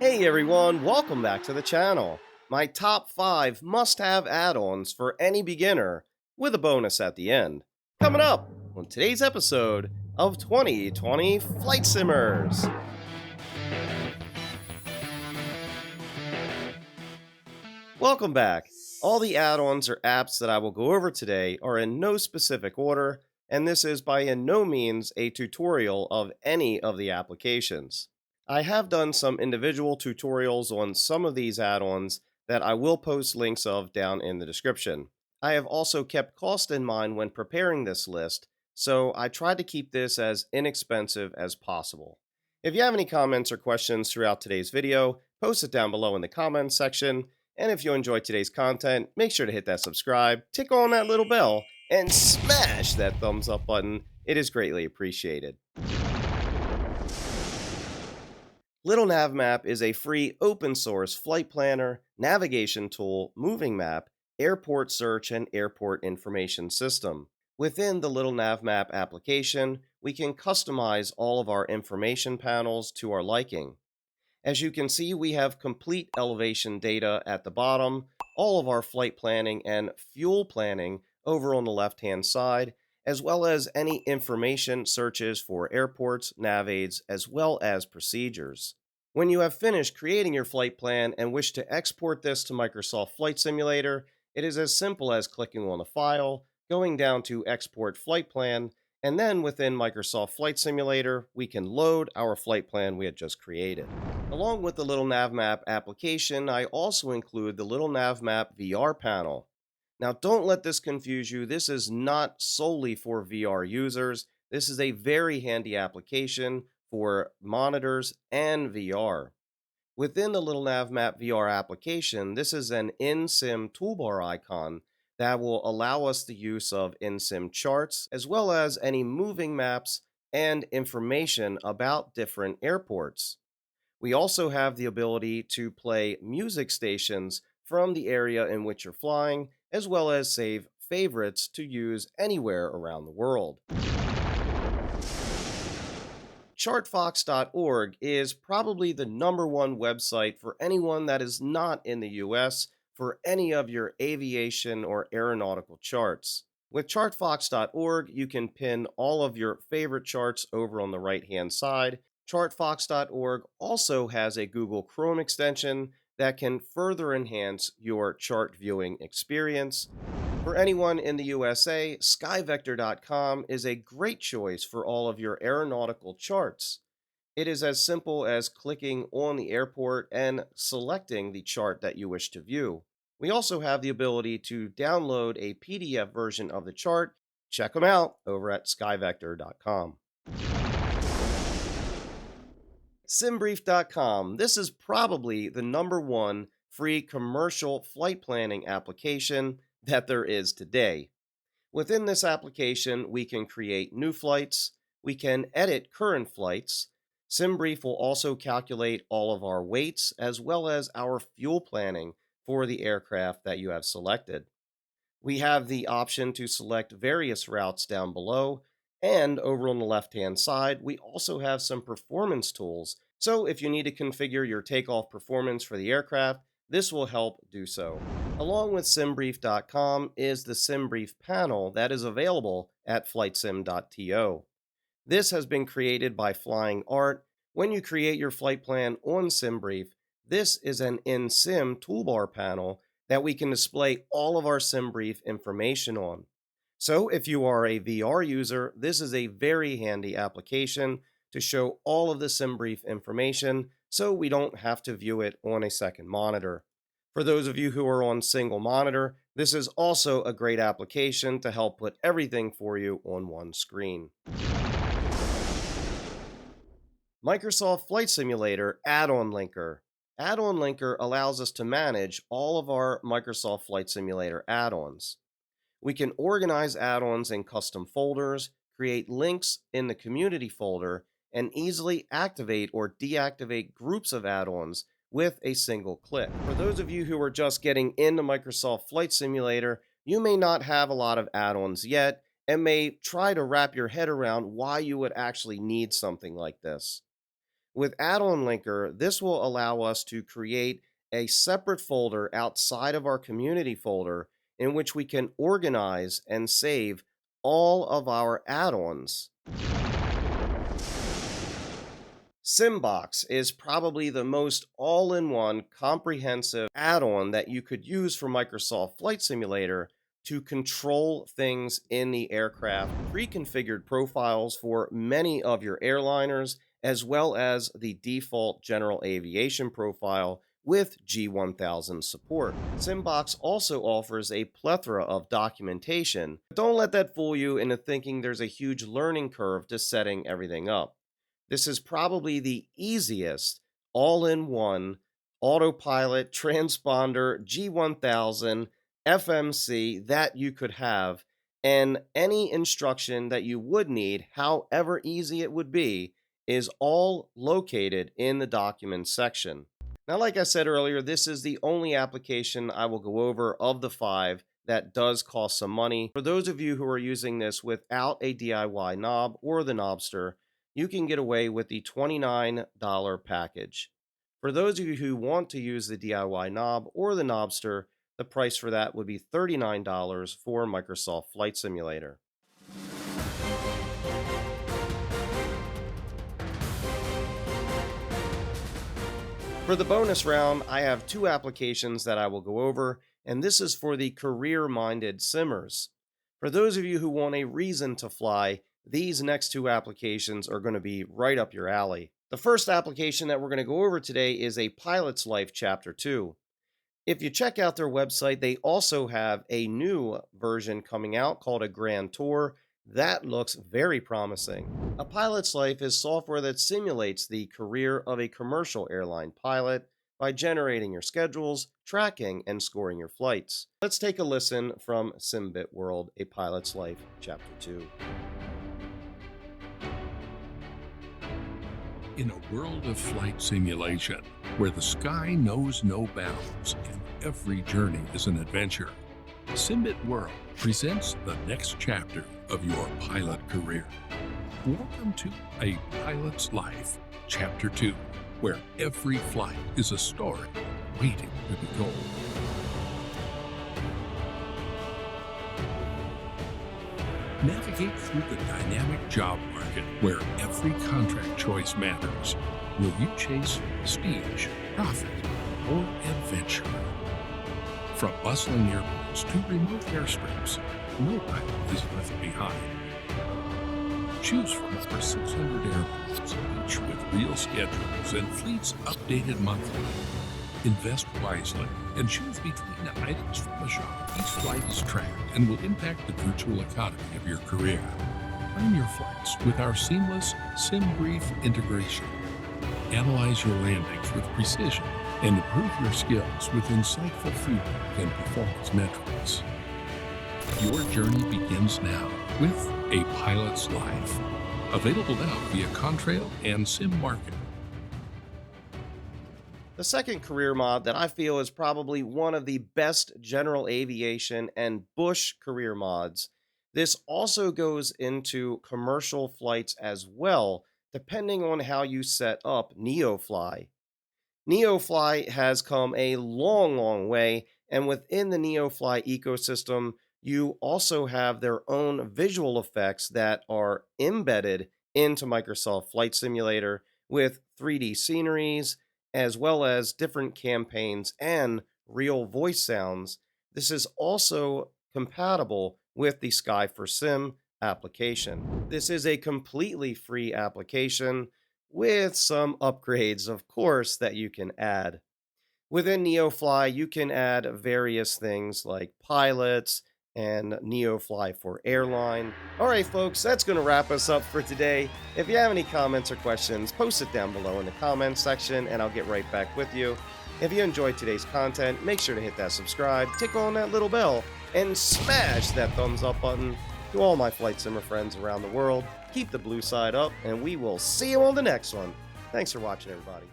Hey everyone, welcome back to the channel. My top 5 must-have add-ons for any beginner, with a bonus at the end. Coming up on today's episode of 2020 Flight Simmers. Welcome back. All the add-ons or apps that I will go over today are in no specific order, and this is by no means a tutorial of any of the applications. I have done some individual tutorials on some of these add-ons that I will post links of down in the description. I have also kept cost in mind when preparing this list, so I tried to keep this as inexpensive as possible. If you have any comments or questions throughout today's video, post it down below in the comments section. And if you enjoyed today's content, make sure to hit that subscribe, tick on that little bell, and smash that thumbs up button. It is greatly appreciated. Little Navmap is a free open source flight planner, navigation tool, moving map, airport search, and airport information system. Within the Little Navmap application, we can customize all of our information panels to our liking. As you can see, we have complete elevation data at the bottom, all of our flight planning and fuel planning over on the left-hand side, as well as any information searches for airports, nav aids, as well as procedures. When you have finished creating your flight plan and wish to export this to Microsoft Flight Simulator, it is as simple as clicking on the file, going down to Export Flight Plan, and then within Microsoft Flight Simulator, we can load our flight plan we had just created. Along with the Little Navmap application, I also include the Little Navmap VR panel. Now, don't let this confuse you. This is not solely for VR users. This is a very handy application for monitors and VR. Within the Little Navmap VR application, this is an in-sim toolbar icon that will allow us the use of in-sim charts, as well as any moving maps and information about different airports. We also have the ability to play music stations from the area in which you're flying, as well as save favorites to use anywhere around the world. Chartfox.org is probably the #1 website for anyone that is not in the US for any of your aviation or aeronautical charts. With chartfox.org, you can pin all of your favorite charts over on the right-hand side. Chartfox.org also has a Google Chrome extension that can further enhance your chart viewing experience. For anyone in the USA, Skyvector.com is a great choice for all of your aeronautical charts. It is as simple as clicking on the airport and selecting the chart that you wish to view. We also have the ability to download a PDF version of the chart. Check them out over at Skyvector.com. Simbrief.com. This is probably the #1 free commercial flight planning application that there is today. Within this application, we can create new flights, we can edit current flights. Simbrief will also calculate all of our weights as well as our fuel planning for the aircraft that you have selected. We have the option to select various routes down below, and over on the left-hand side, we also have some performance tools. So if you need to configure your takeoff performance for the aircraft, this will help do so. Along with Simbrief.com is the Simbrief panel that is available at flightsim.to. This has been created by Flying Art. When you create your flight plan on Simbrief, this is an in-sim toolbar panel that we can display all of our Simbrief information on. So if you are a VR user, this is a very handy application to show all of the Simbrief information so we don't have to view it on a second monitor. For those of you who are on single monitor, this is also a great application to help put everything for you on one screen. Microsoft Flight Simulator Add-on Linker. Add-on Linker allows us to manage all of our Microsoft Flight Simulator add-ons. We can organize add-ons in custom folders, create links in the community folder, and easily activate or deactivate groups of add-ons with a single click. For those of you who are just getting into Microsoft Flight Simulator, you may not have a lot of add-ons yet and may try to wrap your head around why you would actually need something like this. With Addon Linker, this will allow us to create a separate folder outside of our community folder in which we can organize and save all of our add-ons. Simbox is probably the most all-in-one comprehensive add-on that you could use for Microsoft Flight Simulator to control things in the aircraft, pre-configured profiles for many of your airliners, as well as the default general aviation profile with G1000 support. Simbox also offers a plethora of documentation, but don't let that fool you into thinking there's a huge learning curve to setting everything up. This is probably the easiest all-in-one autopilot transponder G1000 FMC that you could have, and any instruction that you would need, however easy it would be, is all located in the documents section. Now, like I said earlier, this is the only application I will go over of the 5 that does cost some money. For those of you who are using this without a DIY knob or the Knobster, you can get away with the $29 package. For those of you who want to use the DIY knob or the Knobster, the price for that would be $39 for Microsoft Flight Simulator. For the bonus round, I have 2 applications that I will go over, and this is for the career-minded simmers. For those of you who want a reason to fly, these next 2 applications are going to be right up your alley. The first application that we're going to go over today is a Pilot's Life Chapter 2. If you check out their website, they also have a new version coming out called a Grand Tour. That looks very promising. A Pilot's Life is software that simulates the career of a commercial airline pilot by generating your schedules, tracking, and scoring your flights. Let's take a listen from Simbit World, A Pilot's Life Chapter 2. In a world of flight simulation, where the sky knows no bounds and every journey is an adventure, Simbit World presents the next chapter of your pilot career. Welcome to A Pilot's Life, Chapter 2, where every flight is a story waiting to be told. Navigate through the dynamic job market where every contract choice matters. Will you chase prestige, profit, or adventure? From bustling airports to remote airstrips, no pilot is left behind. Choose from over 600 airports, each with real schedules and fleets updated monthly. Invest wisely and choose between items from the shop. Each flight is tracked and will impact the virtual economy of your career. Plan your flights with our seamless Simbrief integration. Analyze your landings with precision and improve your skills with insightful feedback and performance metrics. Your journey begins now with A Pilot's Life. Available now via Contrail and SimMarket. The second career mod that I feel is probably one of the best general aviation and bush career mods. This also goes into commercial flights as well, depending on how you set up Neofly. Neofly has come a long, long way, and within the Neofly ecosystem, you also have their own visual effects that are embedded into Microsoft Flight Simulator with 3D sceneries, as well as different campaigns and real voice sounds. This is also compatible with the Sky4Sim application. This is a completely free application with some upgrades, of course, that you can add. Within Neofly, you can add various things like pilots and Neofly for airline. All right, folks, that's going to wrap us up for today. If you have any comments or questions, post it down below in the comments section, and I'll get right back with you. If you enjoyed today's content, make sure to hit that subscribe, tick on that little bell, and smash that thumbs up button. To all my Flight Simmer friends around the world, keep the blue side up, and we will see you on the next one. Thanks for watching, everybody.